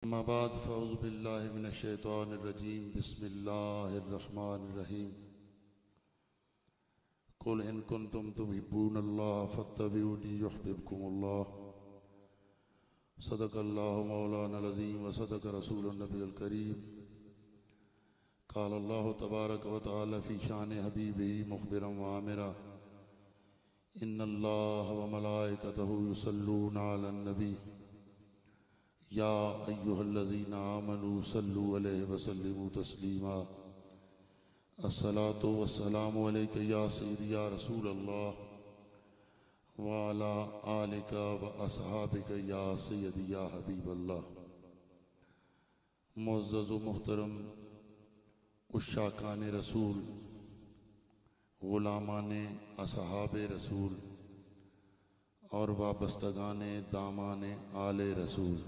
अम्मा बाद फ़अऊज़ु बिल्लाहि मिनश्शैतानिर्रजीम बिस्मिल्लाहिर्रहमानिर्रहीम कुल इन कुन्तुम तुहिब्बूनल्लाह फत्तबिऊनी युहब्बिबकुमुल्लाह सदक़ल्लाहु मौलानल अज़ीम व सदक़ रसूलुन नबियुल करीम क़ाल अल्लाहु तबारक व तआला फ़ी शान हबीबिही मुख़बिरन व आमिरा इन्नल्लाह व मलाइकतहु युसल्लूना अलन नबी या अय्युहल्लज़ीना आमनू सल्लु अलैहि वसल्लिमू तस्लीमा अस्सलातु वस्सलामु अलैका या सय्यदी या रसूल अल्लाह व अला आलिका व अस्हाबिका या सय्यदी या हबीब अल्लाह। मुअज़्ज़ज़ व मुहतरम उश्शाकान रसूल, ग़ुलामान असहाब रसूल और वाबस्तगान दामान आले रसूल,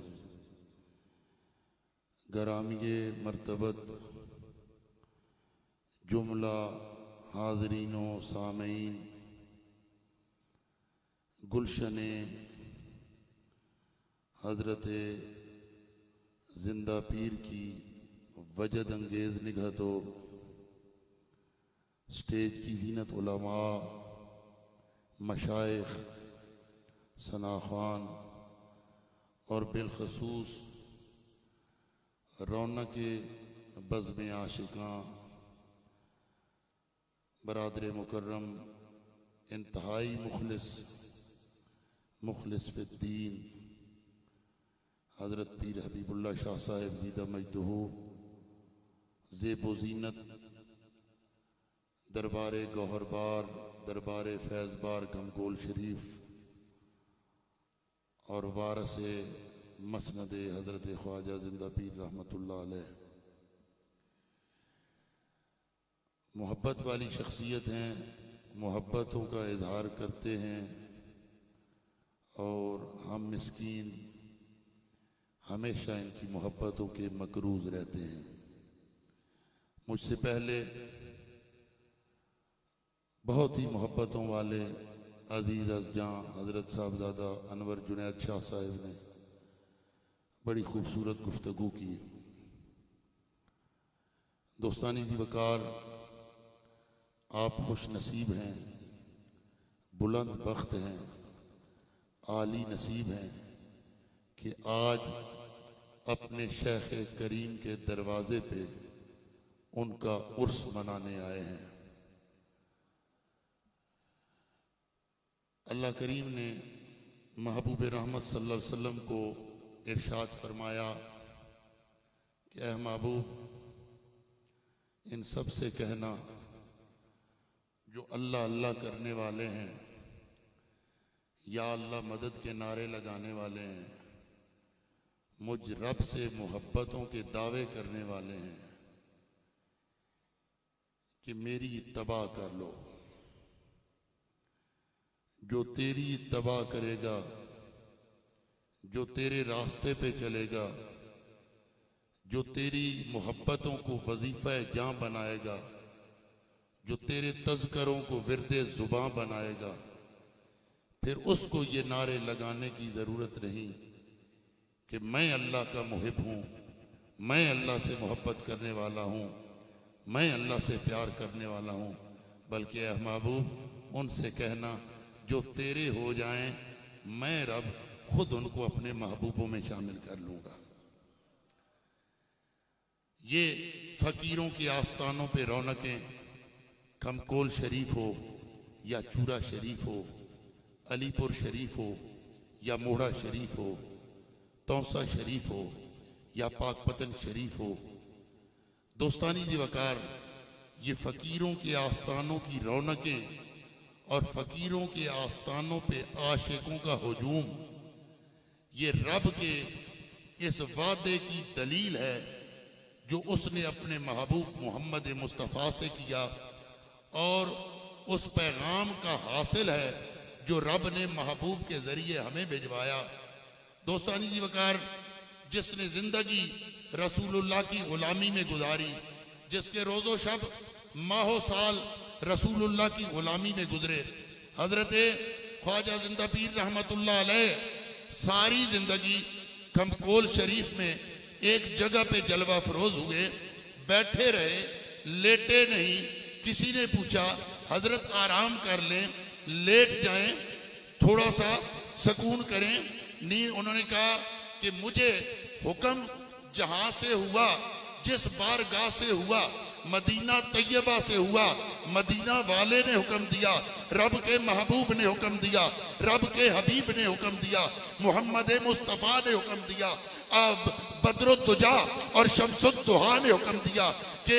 गरामिये मर्तबत जुमला हाज़रीनो सामईन, गुलशन हज़रत जिंदा पीर की वजद अंगेज़ निगहतों, स्टेज की ज़ीनत उलमा, मशाइख, सनाख़ान और बिलखसूस रौनक बज़्म आशिकां बरादर मुकर्रम, इंतहाई मुखलिस फिद्दीन हज़रत पीर हबीबुल्लाह शाह साहिब ज़ीदा मजदहू ज़ेब व ज़ीनत दरबार गौहरबार, दरबार फैज़बार गमगोल शरीफ और वारस मसनद हज़रत ख्वाजा जिंदा पीर रहमतुल्लाह अलैह, मोहब्बत वाली शख्सियत हैं, मोहब्बतों का इजहार करते हैं और हम मिस्कीन हमेशा इनकी मोहब्बतों के मकरूज़ रहते हैं। मुझसे पहले बहुत ही मोहब्बतों वाले अजीज़ अज़जां हज़रत साहबज़ादा अनवर जुनैद शाह साहिब ने बड़ी खूबसूरत गुफ्तगू की। दोस्तानी दी वकार, आप खुश नसीब हैं, बुलंद बख्त हैं, आली नसीब हैं कि आज अपने शेख करीम के दरवाजे पे उनका उर्स मनाने आए हैं। अल्लाह करीम ने महबूब रहमत सल्लल्लाहु अलैहि वसल्लम को इरशाद फरमाया कि ऐ महबूब, इन सब से कहना जो अल्लाह अल्लाह करने वाले हैं, या अल्लाह मदद के नारे लगाने वाले हैं, मुझ रब से मोहब्बतों के दावे करने वाले हैं कि मेरी इत्तबा कर लो। जो तेरी इत्तबा करेगा, जो तेरे रास्ते पे चलेगा, जो तेरी मोहब्बतों को वजीफा जां बनाएगा, जो तेरे तज़करों को विरदे ज़ुबां बनाएगा, फिर उसको ये नारे लगाने की ज़रूरत नहीं कि मैं अल्लाह का मुहिब हूँ, मैं अल्लाह से मोहब्बत करने वाला हूँ, मैं अल्लाह से प्यार करने वाला हूँ, बल्कि ऐ महबूब, उनसे कहना जो तेरे हो जाएं, मैं रब खुद उनको अपने महबूबों में शामिल कर लूँगा। ये फ़कीरों के आस्थानों पे रौनकें, कमकोल शरीफ हो या चूरा शरीफ हो, अलीपुर शरीफ हो या मोहड़ा शरीफ हो, तौसा शरीफ हो या पाकपतन शरीफ हो, दोस्तानी जी वकार, ये फ़कीरों के आस्थानों की रौनकें और फ़कीरों के आस्थानों पे आशिकों का हुजूम, ये रब के इस वादे की दलील है जो उसने अपने महबूब मोहम्मद मुस्तफ़ा से किया और उस पैगाम का हासिल है जो रब ने महबूब के जरिए हमें भिजवाया। दोस्तानी जी वकार, जिसने जिंदगी रसूलुल्लाह की गुलामी में गुजारी, जिसके रोज़ो शब माहो साल रसूलुल्लाह की गुलामी में गुजरे, हजरत ख्वाजा जिंदा पीर रहमतुल्लाह अलैह सारी जिंदगी कमकोल शरीफ में एक जगह पे जलवा फरोज हुए, बैठे रहे, लेटे नहीं। किसी ने पूछा हजरत आराम कर लें, लेट जाएं, थोड़ा सा सुकून करें, नींद। उन्होंने कहा कि मुझे हुक्म जहां से हुआ, जिस बारगाह से हुआ, मदीना तैयबा से हुआ, मदीना वाले ने हुक्म दिया, रब के महबूब ने हुक्म दिया, रब के हबीब ने हुक्म दिया, मोहम्मद मुस्तफ़ा ने हुक्म दिया, अब बदरुद्दुजा और शम्सुद्दुहा ने हुक्म दिया कि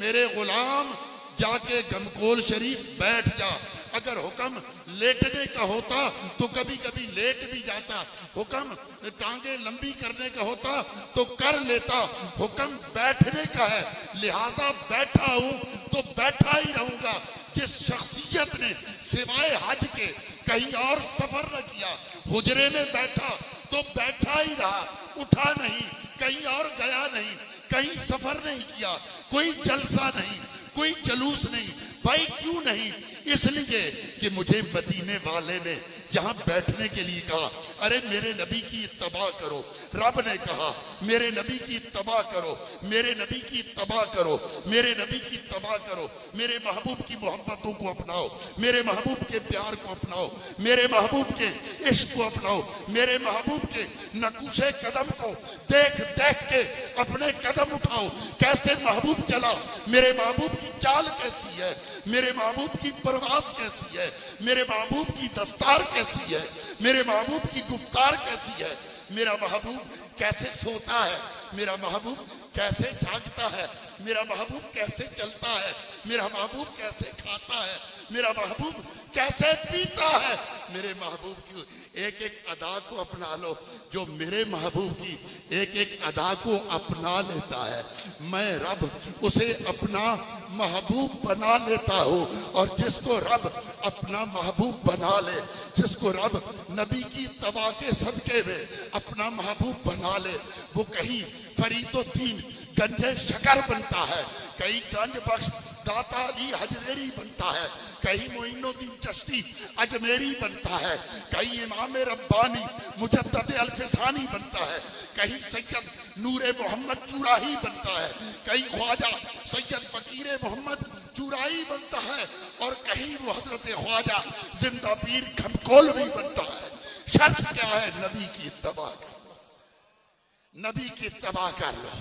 मेरे गुलाम जाके गमकोल शरीफ बैठ जा। अगर हुक्म लेटने का होता तो कभी कभी लेट भी जाता, हुक्म टांगे लंबी करने का होता तो कर लेता, हुक्म बैठने का है, लिहाजा बैठा हूं तो बैठा ही रहूंगा। जिस शख्सियत ने सिवाय हज के कहीं और सफर न किया, हुजरे में बैठा तो बैठा ही रहा, उठा नहीं, कहीं और गया नहीं, कहीं सफर नहीं किया, कोई जलसा नहीं, कोई जलूस नहीं। भाई क्यों नहीं? इसलिए कि मुझे मदीने वाले ने यहाँ बैठने के लिए कहा। अरे मेरे नबी की इत्तबा करो, रब ने कहा मेरे नबी की इत्तबा करो, मेरे नबी की इत्तबा करो, मेरे नबी की इत्तबा करो, मेरे महबूब की मोहब्बतों को अपनाओ, मेरे महबूब के प्यार को अपनाओ, मेरे महबूब के इश्क को अपनाओ, मेरे महबूब के नकूशे कदम को देख देख के अपने कदम उठाओ। कैसे महबूब चला, मेरे महबूब की चाल कैसी है, मेरे महबूब की परवास कैसी है, मेरे महबूब की दस्तार कैसी है, मेरे महबूब की गुफ्तार कैसी है, मेरा महबूब कैसे सोता है, मेरा महबूब कैसे जागता है, मेरा महबूब कैसे चलता है, मेरा महबूब कैसे खाता है, मेरा महबूब कैसे पीता है। मेरे महबूब की एक एक अदा को अपना लो। जो मेरे महबूब की एक एक अदा को अपना लेता है, मैं रब उसे अपना महबूब बना लेता हूँ। और जिसको रब अपना महबूब बना ले, जिसको रब नबी की तबा के सदके में अपना महबूब बना ले, वो कहीं फरीदुद्दीन गंजे शकर बनता है, कहीं गंज बख्श दाता अली हजवेरी बनता है, कहीं मोइनुद्दीन चिश्ती अजमेरी बनता है, कहीं इमाम रब्बानी मुजद्दद अल्फसानी बनता है, कहीं सैयद नूरे मोहम्मद चुराही बनता है, कहीं ख्वाजा सैयद फकीर मोहम्मद चुराही बनता है, और कहीं वो हजरत ख्वाजा जिंदा पीर खमकोलवी बनता है। शर्त क्या है? नबी की इत्तबा कर लो, नबी की इत्तबा कर लो।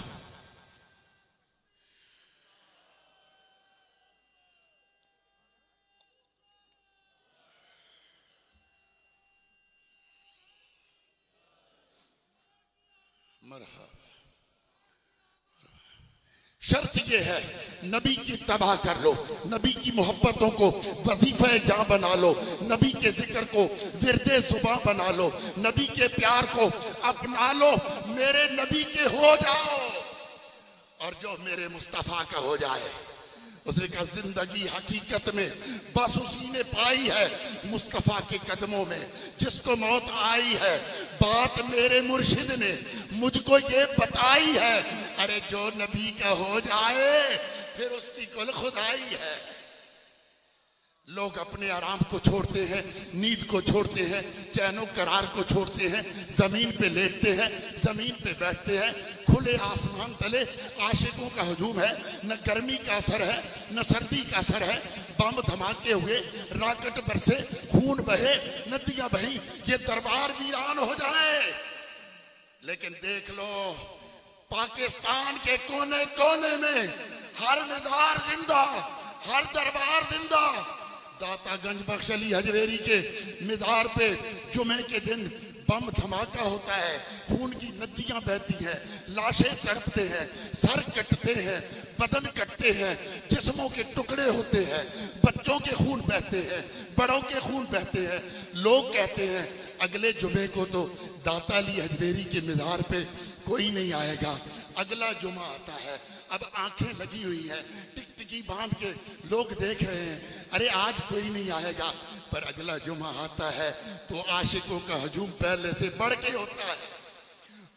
शर्त यह है नबी की तबाह कर लो, नबी की मोहब्बतों को वजीफा जां बना लो, नबी के जिक्र को विरदे जुबां बना लो, नबी के प्यार को अपना लो, मेरे नबी के हो जाओ। और जो मेरे मुस्तफा का हो जाए, उसने कहा जिंदगी हकीकत में बस उसी ने पाई है मुस्तफा के कदमों में। जिसको मौत आई है, बात मेरे मुर्शिद ने मुझको ये बताई है। अरे जो नबी का हो जाए फिर उसकी कुल खुदाई है। लोग अपने आराम को छोड़ते हैं, नींद को छोड़ते हैं, चैनो करार को छोड़ते हैं, जमीन पे लेटते हैं, जमीन पे बैठते हैं। खुले आसमान तले आशिकों का हजूम है, न गर्मी का असर है न सर्दी का असर है। बम धमाके हुए, राकेट बरसे, खून बहे, नदियां बही, ये दरबार वीरान हो जाए। लेकिन देख लो पाकिस्तान के कोने कोने में हर मज़ार जिंदा, हर दरबार जिंदा। दाता गंज बख्श अली हजवेरी के मज़ार पे जुमे के दिन बम धमाका होता है, खून की नदियां बहती हैं, लाशें तड़पते हैं, सर कटते हैं, बदन कटते हैं, जिस्मों के टुकड़े होते हैं, बच्चों के खून बहते हैं, बड़ों के खून बहते हैं। लोग कहते हैं अगले जुमे को तो दाता अली हजवेरी के मज़ार पे कोई नहीं आएगा। अगला जुमा आता है, अब आंखें लगी हुई हैं, टिकटिकी बांध के लोग देख रहे हैं, अरे आज कोई नहीं आएगा। पर अगला जुमा आता है तो आशिकों का हजूम पहले से बढ़ के होता है।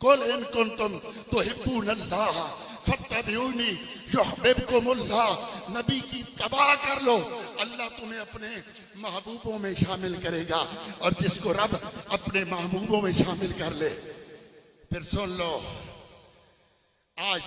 कुल इन कुंतुम तुहिब्बूनल्लाह फत्तबिऊनी युहब्बिबकुमुल्लाह। नबी की तबाह कर लो, अल्लाह तुम्हें अपने महबूबों में शामिल करेगा। और जिसको रब अपने महबूबों में शामिल कर ले, फिर सुन लो आज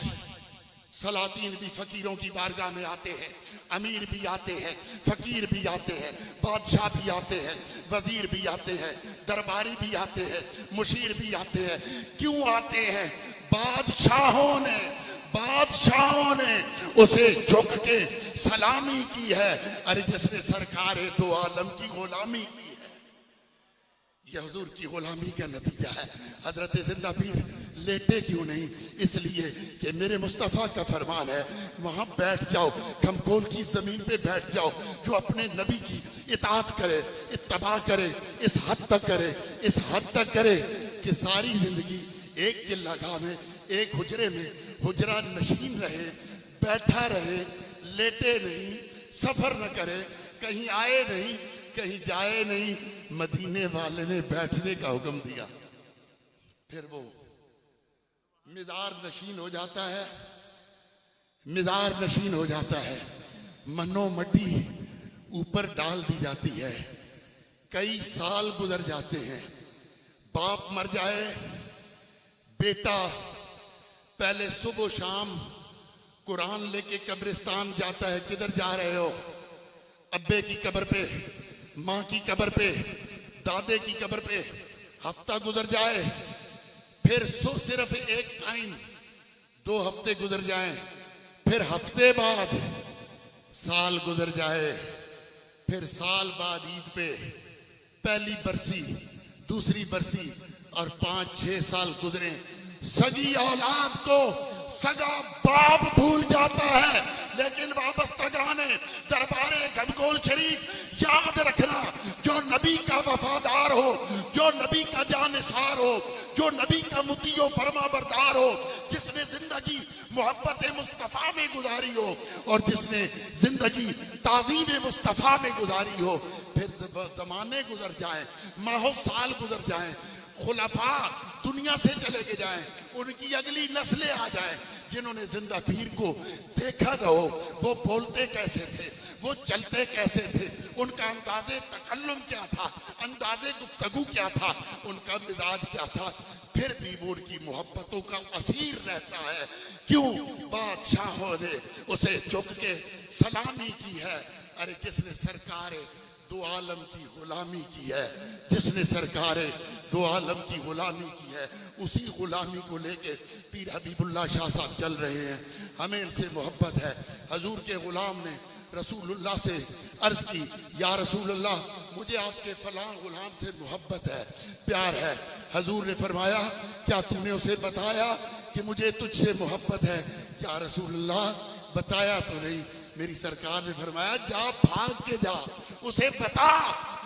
सलातीन भी फकीरों की बारगाह में आते हैं, अमीर भी आते हैं, फकीर भी आते हैं, बादशाह भी आते हैं, वजीर भी आते हैं, दरबारी भी आते हैं, मुशीर भी आते हैं। क्यों आते हैं? बादशाहों ने उसे झुक के सलामी की है। अरे जिसने सरकार दो आलम की गुलामी की है, यह हुजूर की गुलामी का नतीजा है। हजरत जिंदा पीर लेटे क्यों नहीं? इसलिए कि मेरे मुस्तफ़ा का फरमान है, वहां बैठ जाओ, कमकोल की जमीन पे बैठ जाओ। जो अपने नबी की इताअत करे, इत्तबा करे, इस हद तक करे कि सारी जिंदगी एक चिल्लागाह में, एक हुजरे में हुजरा नशीन रहे, बैठा रहे, लेटे नहीं, सफर न करे, कहीं आए नहीं, कहीं जाए नहीं। मदीने वाले ने बैठने का हुक्म दिया, फिर वो मिज़ार नशीन हो जाता है, मिज़ार नशीन हो जाता है। मनो मट्टी ऊपर डाल दी जाती है। कई साल गुजर जाते हैं, बाप मर जाए, बेटा पहले सुबह शाम कुरान लेके कब्रिस्तान जाता है। किधर जा रहे हो? अब्बे की कब्र पे, माँ की कब्र पे, दादे की कब्र पे। हफ्ता गुजर जाए, फिर सिर्फ एक टाइम, 2 हफ्ते गुजर जाएं, फिर हफ्ते बाद साल गुजर जाए, फिर साल बाद ईद पे पहली बरसी, दूसरी बरसी और 5-6 साल गुजरे। सगी औलाद को सगा बाप भूल जाता है, लेकिन वाबस्तगाने दरबारे कमकोल शरीफ याद रखना, जो नबी का वफादार हो, जो नबी का जानिसार हो, जो नबी का मुतीयो फरमा बरदार हो, जिसने जिंदगी मोहब्बत मुस्तफ़ा में गुजारी हो और जिसने जिंदगी ताज़ीम मुस्तफ़ा में गुजारी हो, फिर जमाने गुजर जाए, माहो साल गुजर जाए, खुलफा दुनिया से चले के जाएं, उनकी अगली नस्लें आ जाएं, जिन्होंने जिंदा पीर को देखा न हो, वो बोलते कैसे थे, वो चलते कैसे थे, उनका अंदाजे तकल्लुम क्या था, अंदाजे गुफ्तगू क्या था, उनका मिजाज क्या था, फिर भी वो उनकी मोहब्बतों का असीर रहता है। क्यों? बादशाहों ने उसे झुक के सलामी की है। अरे जिसने सरकार दो आलम की गुलामी की है, जिसने सरकार दो आलम की गुलामी की है, उसी गुलामी को लेके पीर हबीबुल्लाह शाह साहब चल रहे हैं। हमें इनसे मोहब्बत है। हजूर के गुलाम ने रसूलुल्लाह से अर्ज की, या रसूलुल्लाह, मुझे आपके फलां गुलाम से मोहब्बत है, प्यार है। हजूर ने फरमाया, क्या तूने उसे बताया कि मुझे तुझसे मोहब्बत है? या रसूलुल्लाह, बताया तो नहीं। मेरी सरकार ने फरमाया, जा भाग के जा, उसे बता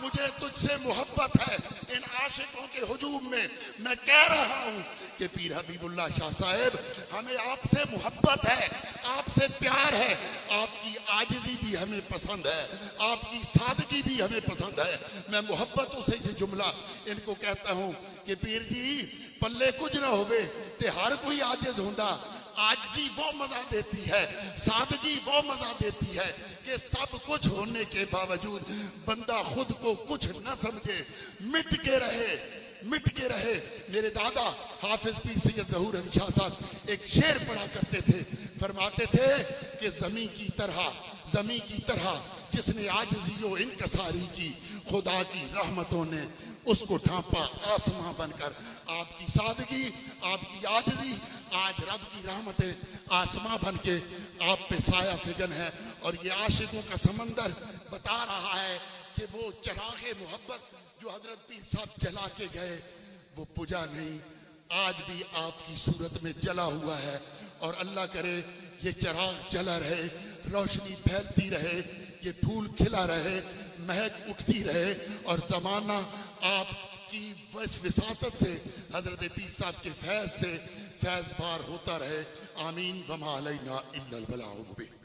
मुझे तुझसे मोहब्बत है। इन आशिकों के हुजूम में मैं कह रहा हूं कि पीर हबीबुल्लाह शाह साहब, हमें आपसे मोहब्बत है, आपसे प्यार है, आपकी आजिज़ी भी हमें पसंद है, आपकी सादगी भी हमें पसंद है। मैं मोहब्बतों से ये जुमला इनको कहता हूं कि पीर जी, पल्ले कुछ ना होवे ते हर कोई आजिज़ होंदा। आजिज़ी वो मजा देती है, सादगी वो मजा देती है कि सब कुछ होने के बावजूद बंदा खुद को कुछ न समझे, मिट के रहे। मेरे दादा हाफिज पीर सैयद ज़हूर अली शाह साहब एक शेर पढ़ा करते थे, फरमाते थे कि ज़मीं की तरह जिसने आजिज़ी व इनकसारी की, खुदा की रहमतों ने उसको ढांपा आसमां बनकर। आपकी सादगी, आपकी आजिज़ी, आज रब की रहमतें आसमां बन के आप पे साया फिगन है। और ये आशिकों का समंदर बता रहा है कि वो चराग़े मोहब्बत जो हजरत पीर साहब जला के गए, वो बुझा नहीं, आज भी आपकी सूरत में जला हुआ है। और अल्लाह करे ये चिराग जला रहे, रोशनी फैलती रहे, ये फूल खिला रहे, महक उठती रहे और जमाना आपकी विसातत से, हजरत पीर साहब के फैज से फैज बार होता रहे। आमीन। वमा अलैना इल्लल बलागुल मुबीन।